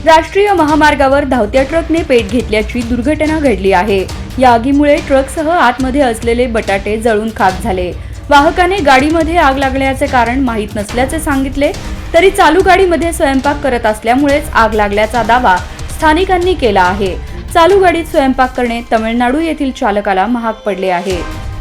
राष्ट्रीय महामार्गावर धावत्या ट्रकने पेट घेतल्याची दुर्घटना घडली आहे। या आगीमुळे ट्रकसह आतमध्ये असलेले बटाटे जळून खाक झाले। वाहकाने गाडीमध्ये आग लागल्याचे कारण माहीत नसल्याचे सांगितले, तरी चालू गाडीमध्ये स्वयंपाक करत असल्यामुळेच आग लागल्याचा दावा स्थानिकांनी केला आहे। चालू गाडीत स्वयंपाक करणे तमिळनाडू येथील चालकाला महाग पडले आहे।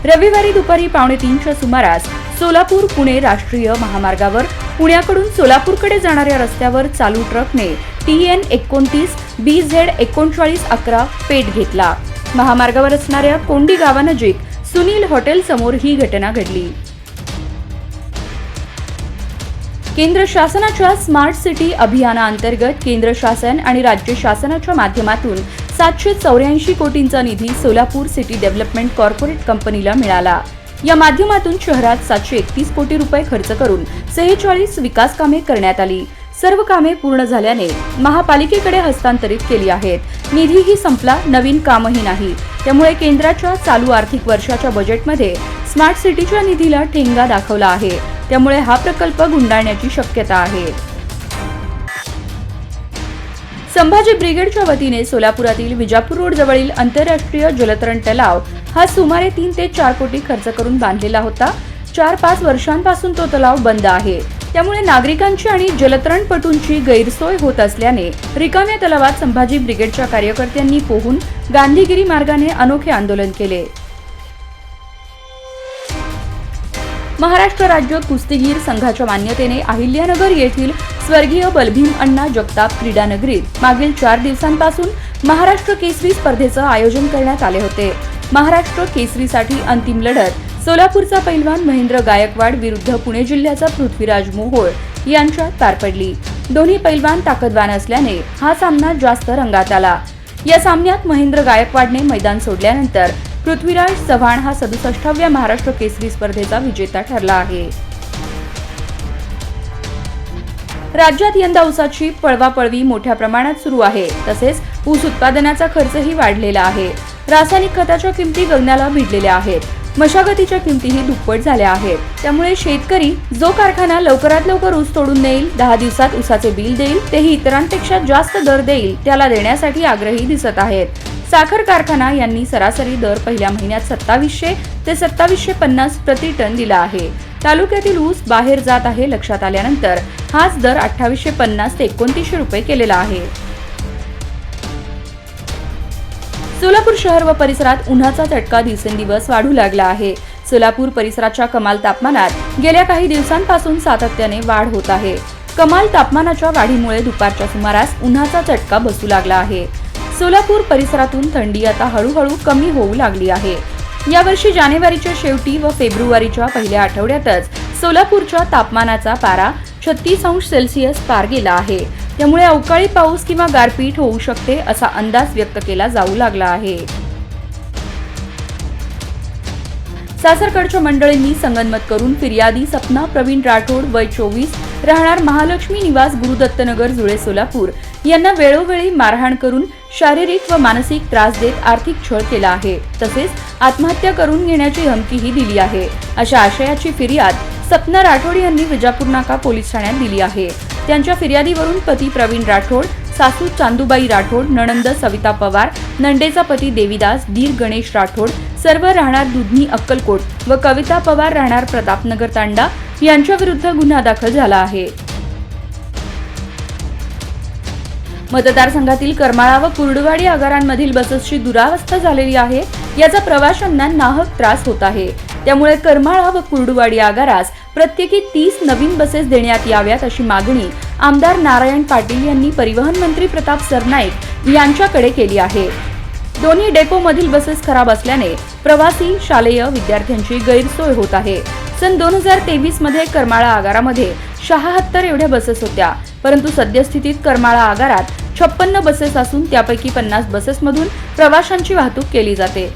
रविवारी दुपारी 2:45च्या सुमारास सोलापूर पुणे राष्ट्रीय महामार्गावर पुण्याकडून सोलापूरकडे जाणाऱ्या रस्त्यावर चालू ट्रकने TN 29 BZ 3911 पेट घेतला। महामार्गावर असणाऱ्या कोंडी गावानजीक सुनील हॉटेल समोर ही घटना घडली। केंद्र शासनाच्या स्मार्ट सिटी अभियानाअंतर्गत केंद्र शासन आणि राज्य शासनाच्या माध्यमातून 784 कोटींचा निधी सोलापूर सिटी डेव्हलपमेंट कॉर्पोरेट कंपनीला मिळाला। या माध्यमातून शहरात 731 कोटी रुपये खर्च करून 46 विकास कामे करण्यात आली। सर्व कामे पूर्ण झाल्याने महापालिकेकडे हस्तांतरित केली आहेत। निधीही संपला, नवीन कामही नाही। त्यामुळे केंद्राच्या चालू आर्थिक वर्षाच्या बजेटमध्ये स्मार्ट सिटीच्या निधीला ठेंगा दाखवला आहे। त्यामुळे हा प्रकल्प गुंडाळण्याची शक्यता आहे। संभाजी ब्रिगेडच्या वतीने सोलापुरातील विजापूर रोड जवळील आंतरराष्ट्रीय जलतरण तलाव हा सुमारे 3 ते 4 कोटी खर्च करून बांधलेला होता। 4-5 वर्षांपासून तो तलाव बंद आहे। त्यामुळे नागरिकांची आणि जलतरणपटूंची गैरसोय होत असल्याने रिकाम्या तलावात संभाजी ब्रिगेडच्या कार्यकर्त्यांनी पोहून गांधीगिरी मार्गाने अनोखे आंदोलन केले। महाराष्ट्र राज्य कुस्तीगीर संघाच्या मान्यतेने अहिल्यानगर येथील स्वर्गीय बलभीम अण्णा जगताप क्रीडानगरीत मागील 4 दिवसांपासून महाराष्ट्र केसरी स्पर्धेचं आयोजन करण्यात आले होते। महाराष्ट्र केसरीसाठी अंतिम लढत सोलापूरचा पैलवान महेंद्र गायकवाड विरुद्ध पुणे जिल्ह्याचा पृथ्वीराज मोहोळ यांच्यात पार पडली। दोन्ही पैलवान ताकदवान असल्याने हा सामना जास्त रंगात आला। या सामन्यात महेंद्र गायकवाडने मैदान सोडल्यानंतर पृथ्वीराज चव्हाण हा 67व्या महाराष्ट्र केसरी स्पर्धेचा विजेता ठरला आहे। राज्यात यंदा ऊसाची पळवापळवी मोठ्या प्रमाणात सुरू आहे। तसेच ऊस उत्पादनाचा खर्चही वाढलेला आहे। रासायनिक खताच्या किमती गगनाला भिडलेल्या आहेत। मशागतीच्या किमतीही दुप्पट झाल्या आहेत। त्यामुळे शेतकरी जो कारखाना लवकरात लवकर ऊस तोडून नेईल, 10 दिवसात ऊसाचे बिल देईल, तेही इतरांपेक्षा जास्त दर देईल, त्याला देण्यासाठी आग्रही दिसत आहेत। साखर कारखाना यांनी सरासरी दर पहिल्या महिन्यात 2700 ते 2750 प्रति टन दिला आहे। तालुक्यातील ऊस बाहेर जात आहे लक्षात आल्यानंतर हाच दर 2850 ते 2900 रुपये केलेला आहे। सोलापूर शहर व परिसरात उन्हाचा चटका दिवसेंदिवस वाढू लागला आहे। सोलापूर परिसराच्या कमाल तापमानात गेल्या काही दिवसांपासून सातत्याने वाढ होत आहे। कमाल तापमानाच्या वाढीमुळे दुपारच्या सुमारास उन्हाचा चटका बसू लागला आहे। सोलापूर परिसरातून थंडी आता हळूहळू कमी होऊ लागली आहे। यावर्षी जानेवारीच्या शेवटी व फेब्रुवारीच्या पहिल्या आठवड्यातच सोलापूरच्या तापमानाचा पारा 36°C पार गेला आहे। त्यामुळे अवकाळी पाऊस किंवा गारपीट होऊ शकते असा अंदाज व्यक्त केला जाऊ लागला आहे। सासरकडच्या मंडळींनी संगनमत करून फिर्यादी सपना प्रवीण राठोड वय 24 राहणार महालक्ष्मी निवास गुरुदत्तनगर जुळे सोलापूर यांना वेळोवेळी मारहाण करून शारीरिक व मानसिक त्रास देत आर्थिक छळ केला आहे। तसेच आत्महत्या करून घेण्याची धमकीही दिली आहे। अशा आशयाची फिर्याद सपना राठोड यांनी विजापूर नाका पोलीस ठाण्यात दिली आहे। त्यांच्या फिर्यादीवरून पती प्रवीण राठोड, सासू चांदूबाई राठोड, नणंद सविता पवार, नंडेचा पती देवीदास, धीर गणेश राठोड सर्व राहणार दुधनी अक्कलकोट व कविता पवार राहणार प्रतापनगर तांडा यांच्या विरुद्ध गुन्हा दाखल झाला आहे। मतदारसंघातील करमाळा व कुर्डुवाडी आगारांमधील बसेसची दुरावस्था झालेली आहे। याचा प्रवाशांना नाहक त्रास होत आहे। त्यामुळे करमाळा व कुर्डुवाडी आगारास प्रत्येकी 30 नवीन बसेस देण्यात याव्यात अशी मागणी आमदार नारायण पाटील यांनी परिवहन मंत्री प्रताप सरनाईक यांच्याकडे केली आहे। दोन्ही डेपोमधील बसेस खराब असल्याने प्रवासी, शालेय विद्यार्थ्यांची गैरसोय होत आहे। सन 2023 मध्ये करमाळा आगारामध्ये 76 एवढ्या बसेस होत्या, परंतु सद्यस्थितीत करमाळा आगारात 56 बसेस असून त्यापैकी 50 बसेसमधून प्रवाशांची वाहतूक केली जाते।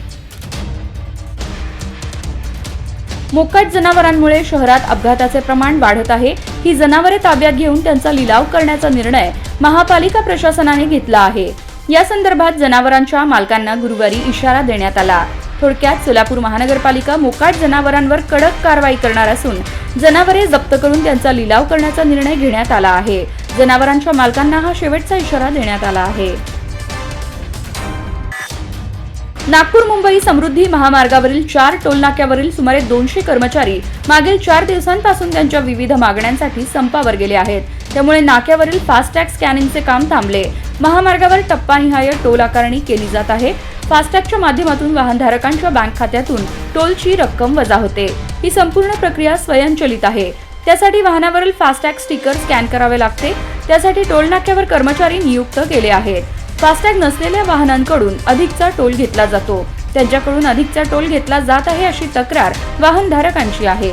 मोकाट जनावरांमुळे शहरात अपघाताचे प्रमाण वाढत आहे। ही जनावरे ताब्यात घेऊन त्यांचा लिलाव करण्याचा निर्णय महापालिका प्रशासनाने घेतला आहे। या संदर्भात जनावरांच्या मालकांना गुरुवारी इशारा देण्यात आला। थोडक्यात सोलापूर महानगरपालिका मोकाट जनावरांवर कडक कारवाई करणार असून जनावरे जप्त करून त्यांचा लिलाव करण्याचा निर्णय घेण्यात आला आहे। जनावरांच्या मालकांना हा शेवटचा इशारा देण्यात आला आहे. नागपूर मुंबई समृद्धी महामार्गावरील 4 टोलनाक्यावरील सुमारे 200 कर्मचारी मागील 4 दिवसांपासून त्यांच्या विविध मागण्यांसाठी संपावर गेले आहेत. त्यामुळे नाक्यावरील फास्टॅग स्कॅनिंगचे काम थांबले. महामार्गावर टप्पानिहाय टोल आकारणी केली जात आहे. फास्टॅगच्या माध्यमातून वाहनधारकांच्या बँक खात्यातून टोलची रक्कम वजा होते. ही संपूर्ण प्रक्रिया स्वयंचलित आहे. त्यासाठी वाहनावरील फास्टॅग स्टिकर स्कॅन करावे लागते. त्यासाठी टोलनाक्यावर कर्मचारी नियुक्त केले आहेत. फास्टॅग नसलेल्या वाहनांकडून अधिकचा टोल घेतला जातो. त्यांच्याकडून अधिकचा टोल घेतला जात आहे अशी तक्रार वाहनधारकांची आहे.